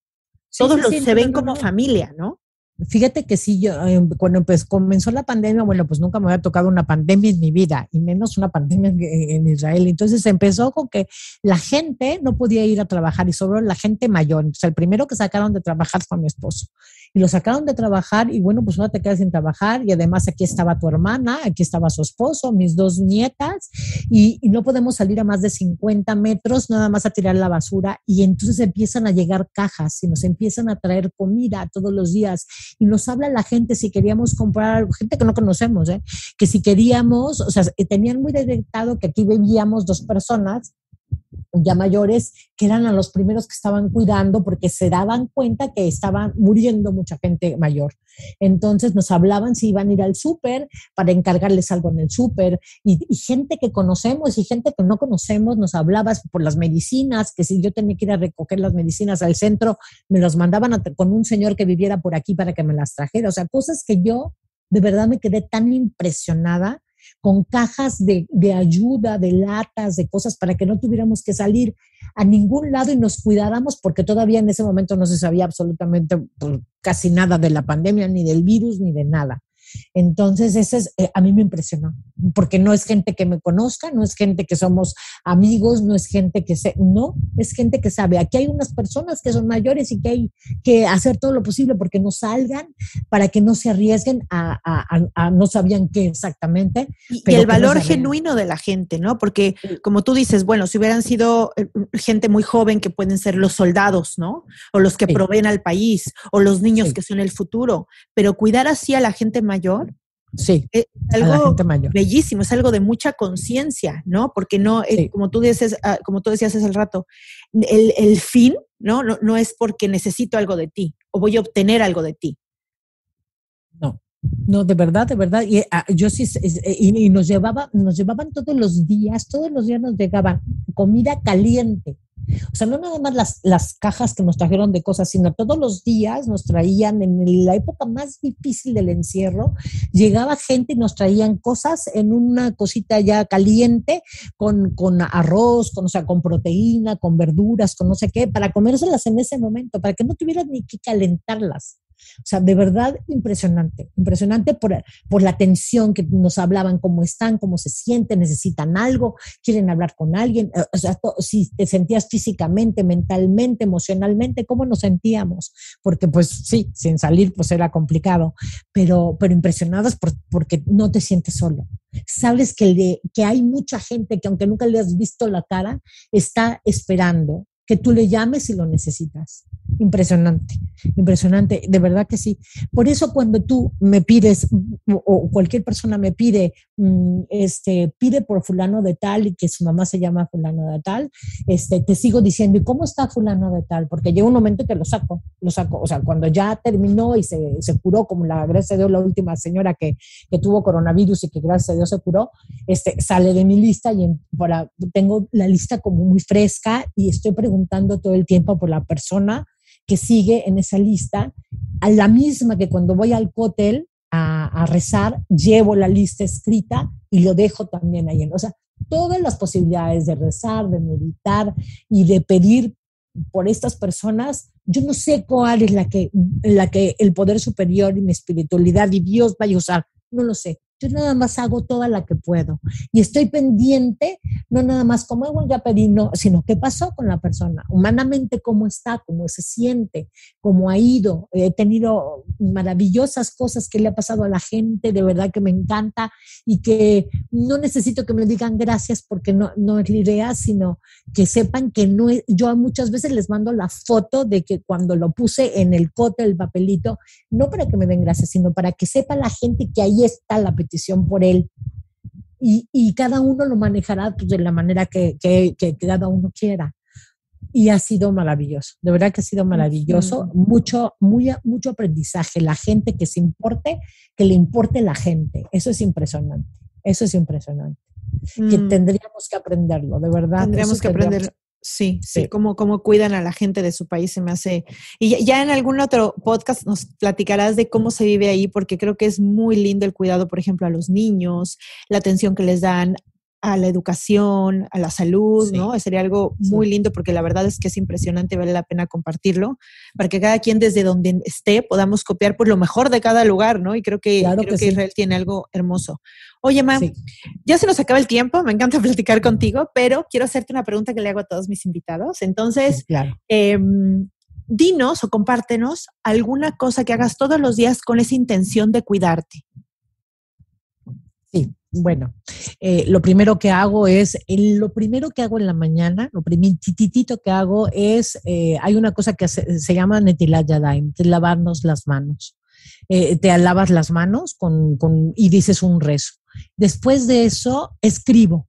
Todos se ven como familia, ¿no?
Fíjate que sí, yo cuando comenzó la pandemia, bueno, pues nunca me había tocado una pandemia en mi vida, y menos una pandemia en Israel. Entonces empezó con que la gente no podía ir a trabajar, y sobre la gente mayor. O sea, el primero que sacaron de trabajar fue a mi esposo. Y lo sacaron de trabajar, y bueno, pues ahora te quedas sin trabajar, y además aquí estaba tu hermana, aquí estaba su esposo, mis 2 nietas, y no podemos salir a más de 50 metros, nada más a tirar la basura, y entonces empiezan a llegar cajas, y nos empiezan a traer comida todos los días, y nos habla la gente si queríamos comprar algo, gente que no conocemos, que si queríamos, o sea, tenían muy detectado que aquí vivíamos 2 personas ya mayores, que eran a los primeros que estaban cuidando porque se daban cuenta que estaban muriendo mucha gente mayor. Entonces nos hablaban si iban a ir al súper para encargarles algo en el súper, y gente que conocemos y gente que no conocemos nos hablaba por las medicinas, que si yo tenía que ir a recoger las medicinas al centro, me los mandaban con un señor que viviera por aquí para que me las trajera. O sea, cosas que yo de verdad me quedé tan impresionada con cajas de ayuda, de latas, de cosas para que no tuviéramos que salir a ningún lado y nos cuidáramos, porque todavía en ese momento no se sabía absolutamente pues, casi nada de la pandemia, ni del virus, ni de nada. Entonces, a mí me impresionó, porque no es gente que me conozca, no es gente que somos amigos, no es gente no, es gente que sabe. Aquí hay unas personas que son mayores y que hay que hacer todo lo posible porque no salgan, para que no se arriesguen a no sabían qué exactamente.
Y el valor genuino de la gente, ¿no? Porque como tú dices, bueno, si hubieran sido gente muy joven que pueden ser los soldados, ¿no? O los que proveen al país, o los niños que son el futuro, pero cuidar así a la gente mayor, es algo bellísimo, es algo de mucha conciencia, ¿no? Porque no, como tú decías hace el rato, el fin, no es porque necesito algo de ti o voy a obtener algo de ti.
No, de verdad. Y yo sí, y nos llevaban todos los días nos llegaban comida caliente. O sea, no nada más las cajas que nos trajeron de cosas, sino todos los días nos traían, en la época más difícil del encierro, llegaba gente y nos traían cosas en una cosita ya caliente, con arroz, con proteína, con verduras, con no sé qué, para comérselas en ese momento, para que no tuvieran ni que calentarlas. O sea, de verdad impresionante por la atención que nos hablaban, cómo están, cómo se sienten, necesitan algo, quieren hablar con alguien, o sea, si te sentías físicamente, mentalmente, emocionalmente, cómo nos sentíamos, porque pues sí, sin salir pues era complicado, pero impresionadas porque no te sientes solo. Sabes que hay mucha gente que aunque nunca le has visto la cara, está esperando que tú le llames si lo necesitas. Impresionante, de verdad que sí. Por eso cuando tú me pides, o cualquier persona me pide, pide por fulano de tal y que su mamá se llama fulano de tal, te sigo diciendo, ¿y cómo está fulano de tal? Porque llega un momento que lo saco. O sea, cuando ya terminó y se curó, como gracias a Dios, la última señora que tuvo coronavirus y que gracias a Dios se curó, sale de mi lista y tengo la lista como muy fresca y estoy preguntando todo el tiempo por la persona que sigue en esa lista, a la misma que cuando voy al cótel a rezar, llevo la lista escrita y lo dejo también ahí. O sea, todas las posibilidades de rezar, de meditar y de pedir por estas personas, yo no sé cuál es la que el poder superior y mi espiritualidad y Dios vaya a usar, no lo sé. Yo nada más hago toda la que puedo y estoy pendiente, no nada más como ya pedí, no, sino qué pasó con la persona, humanamente cómo está, cómo se siente, cómo ha ido. He tenido maravillosas cosas que le ha pasado a la gente, de verdad que me encanta y que no necesito que me digan gracias porque no es la idea, sino que sepan que no es, yo muchas veces les mando la foto de que cuando lo puse en el cote, el papelito, no para que me den gracias, sino para que sepa la gente que ahí está la petición por él y cada uno lo manejará pues, de la manera que cada uno quiera. Y ha sido maravilloso, de verdad que ha sido maravilloso, mucho aprendizaje, la gente que le importe la gente, eso es impresionante, que tendríamos que aprenderlo, de verdad.
Tendríamos que aprender. Sí, cómo cuidan a la gente de su país se me hace. Y ya en algún otro podcast nos platicarás de cómo se vive ahí, porque creo que es muy lindo el cuidado, por ejemplo, a los niños, la atención que les dan a la educación, a la salud, ¿no? Sería algo muy lindo porque la verdad es que es impresionante, vale la pena compartirlo, para que cada quien desde donde esté podamos copiar por lo mejor de cada lugar, ¿no? Y creo que Israel tiene algo hermoso. Oye, Ma, ya se nos acaba el tiempo, me encanta platicar contigo, pero quiero hacerte una pregunta que le hago a todos mis invitados. Entonces, dinos o compártenos alguna cosa que hagas todos los días con esa intención de cuidarte.
Sí, bueno, lo primero que hago en la mañana, lo primititito que hago es, hay una cosa que se llama Netilat Yadayim, que es lavarnos las manos. Te lavas las manos y dices un rezo. Después de eso, escribo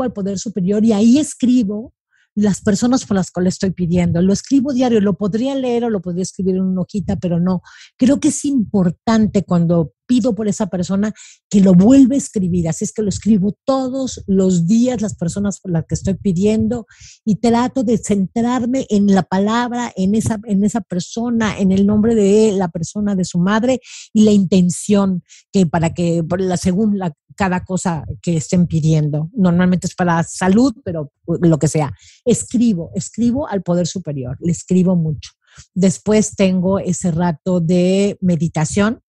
al Poder Superior y ahí escribo las personas por las cuales estoy pidiendo. Lo escribo diario, lo podría leer o lo podría escribir en una hojita, pero no. Creo que es importante cuando pido por esa persona que lo vuelva a escribir, así es que lo escribo todos los días, las personas por las que estoy pidiendo, y trato de centrarme en la palabra, en esa persona, en el nombre de la persona, de su madre, y la intención que según cada cosa que estén pidiendo. Normalmente es para salud, pero lo que sea. Escribo al poder superior, le escribo mucho. Después tengo ese rato de meditación,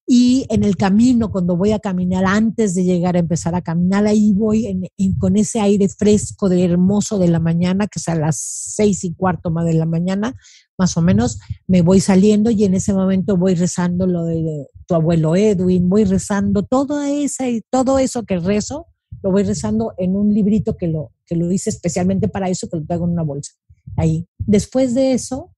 y en el camino, cuando voy a caminar, antes de llegar a empezar a caminar, ahí voy con ese aire fresco, hermoso de la mañana, que es a las 6:15 más de la mañana, más o menos, me voy saliendo, y en ese momento voy rezando lo de tu abuelo Edwin, voy rezando todo eso que rezo, lo voy rezando en un librito que lo hice especialmente para eso, que lo traigo en una bolsa. Ahí. Después de eso,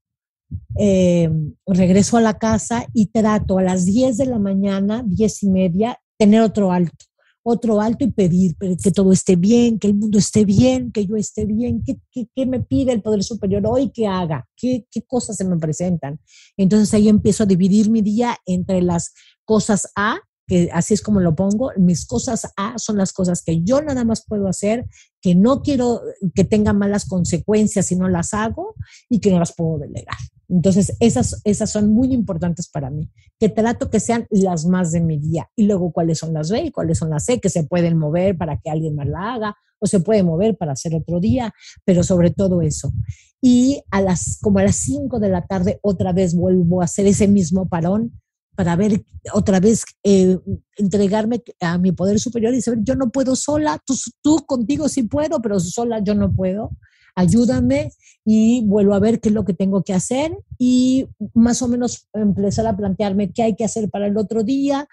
regreso a la casa y trato a las 10 de la mañana, 10:30, tener otro alto y pedir que todo esté bien, que el mundo esté bien, que yo esté bien, que me pide el poder superior hoy que haga, qué cosas se me presentan. Entonces ahí empiezo a dividir mi día entre las cosas A, que así es como lo pongo. Mis cosas A son las cosas que yo nada más puedo hacer, que no quiero que tengan malas consecuencias si no las hago, y que no las puedo delegar. Entonces, esas son muy importantes para mí, que trato que sean las más de mi día. Y luego, ¿cuáles son las B y cuáles son las C? Que se pueden mover para que alguien más la haga, o se puede mover para hacer otro día, pero sobre todo eso. Y como a las 5 de la tarde, otra vez vuelvo a hacer ese mismo parón para ver otra vez, entregarme a mi poder superior y saber, yo no puedo sola, tú contigo sí puedo, pero sola yo no puedo. Ayúdame, y vuelvo a ver qué es lo que tengo que hacer, y más o menos empezar a plantearme qué hay que hacer para el otro día,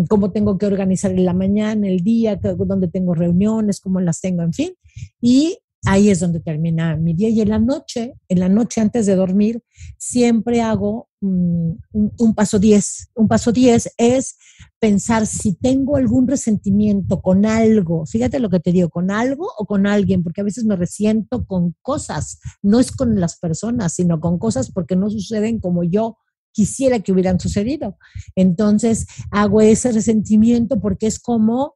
cómo tengo que organizar en la mañana, el día, dónde tengo reuniones, cómo las tengo, en fin. Y ahí es donde termina mi día. Y en la noche antes de dormir, siempre hago un paso 10. Un paso 10 es pensar si tengo algún resentimiento con algo, fíjate lo que te digo, con algo o con alguien, porque a veces me resiento con cosas, no es con las personas, sino con cosas porque no suceden como yo quisiera que hubieran sucedido. Entonces hago ese resentimiento porque es como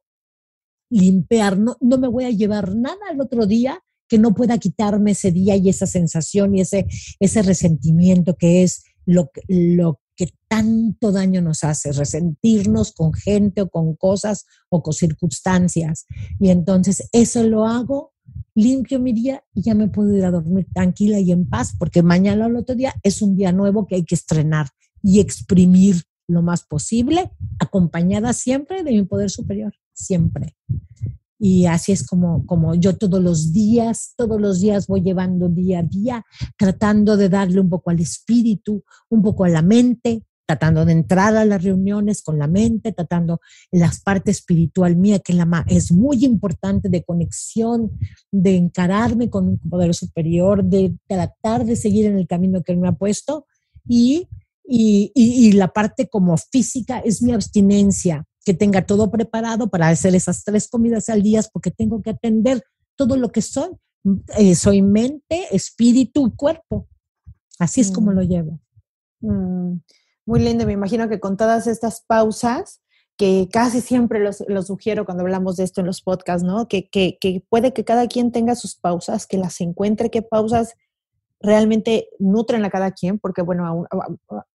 limpiar, no me voy a llevar nada al otro día que no pueda quitarme ese día y esa sensación y ese resentimiento que es lo que tanto daño nos hace, resentirnos con gente o con cosas o con circunstancias. Y entonces eso lo hago, limpio mi día y ya me puedo ir a dormir tranquila y en paz, porque mañana o el otro día es un día nuevo que hay que estrenar y exprimir lo más posible, acompañada siempre de mi poder superior, siempre. Y así es como yo todos los días voy llevando día a día, tratando de darle un poco al espíritu, un poco a la mente, tratando de entrar a las reuniones con la mente, tratando la parte espiritual mía, que es muy importante, de conexión, de encararme con un poder superior, de tratar de seguir en el camino que él me ha puesto. Y la parte como física es mi abstinencia, que tenga todo preparado para hacer esas 3 comidas al día, porque tengo que atender todo lo que soy. Soy mente, espíritu y cuerpo. Así es como lo llevo.
Muy lindo. Me imagino que con todas estas pausas, que casi siempre los sugiero cuando hablamos de esto en los podcasts, ¿no? Que puede que cada quien tenga sus pausas, que las encuentre, qué pausas realmente nutren a cada quien, porque bueno,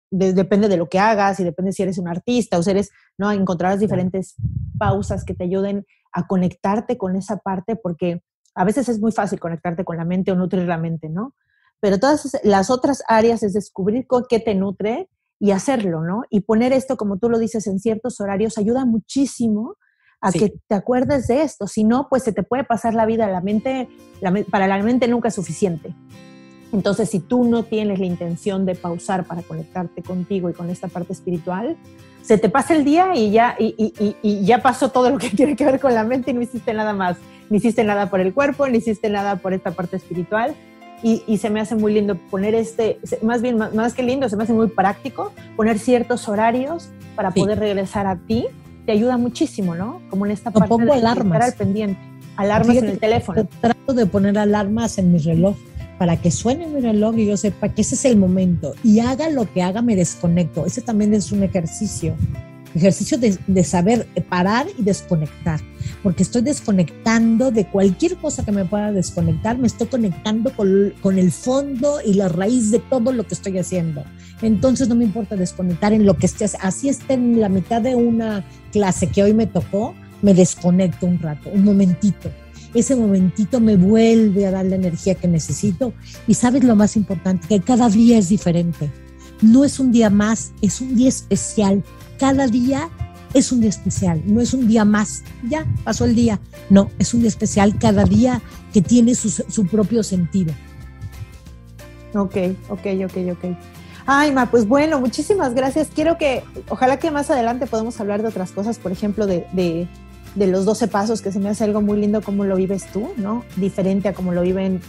depende de lo que hagas y depende si eres un artista o si eres, ¿no? Encontrarás diferentes pausas que te ayuden a conectarte con esa parte, porque a veces es muy fácil conectarte con la mente o nutrir la mente, ¿no? Pero todas las otras áreas es descubrir con qué te nutre y hacerlo, ¿no? Y poner esto, como tú lo dices, en ciertos horarios ayuda muchísimo a que te acuerdes de esto. Si no, pues se te puede pasar la vida. Para la mente nunca es suficiente. Entonces, si tú no tienes la intención de pausar para conectarte contigo y con esta parte espiritual, se te pasa el día y ya pasó todo lo que tiene que ver con la mente y no hiciste nada más. Ni hiciste nada por el cuerpo, ni hiciste nada por esta parte espiritual. Y se me hace muy lindo poner más que lindo, se me hace muy práctico poner ciertos horarios para poder regresar a ti. Te ayuda muchísimo, ¿no? Como en esta parte
pongo
de
alarmas.
estar al pendiente. Alarmas en el teléfono.
Trato de poner alarmas en mi reloj para que suene mi reloj y yo sepa que ese es el momento. Y haga lo que haga, me desconecto. Ese también es un ejercicio. ejercicio de saber parar y desconectar, porque estoy desconectando de cualquier cosa que me pueda desconectar, me estoy conectando con el fondo y la raíz de todo lo que estoy haciendo. Entonces no me importa desconectar en lo que esté, así esté en la mitad de una clase que hoy me tocó, me desconecto un rato, un momentito. Ese momentito me vuelve a dar la energía que necesito. Y sabes lo más importante, que cada día es diferente. No es un día más, es un día especial. Cada día es un día especial, no es un día más, ya pasó el día. No, es un día especial cada día que tiene su propio sentido.
Ok. Ay, Ma, pues bueno, muchísimas gracias. Ojalá que más adelante podamos hablar de otras cosas, por ejemplo, de los 12 pasos, que se me hace algo muy lindo cómo lo vives tú, ¿no? Diferente a cómo lo viven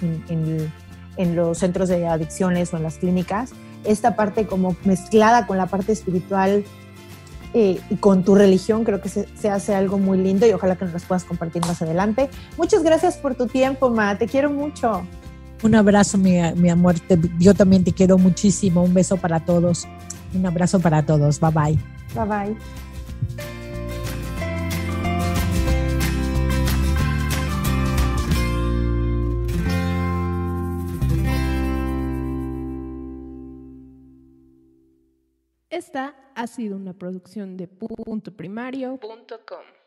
en los centros de adicciones o en las clínicas. Esta parte como mezclada con la parte espiritual y con tu religión, creo que se hace algo muy lindo y ojalá que nos las puedas compartir más adelante. Muchas gracias por tu tiempo, Ma, te quiero mucho.
Un abrazo, mi amor, yo también te quiero muchísimo, un beso para todos, un abrazo para todos, bye bye.
Bye bye.
Esta ha sido una producción de puntoprimario.com.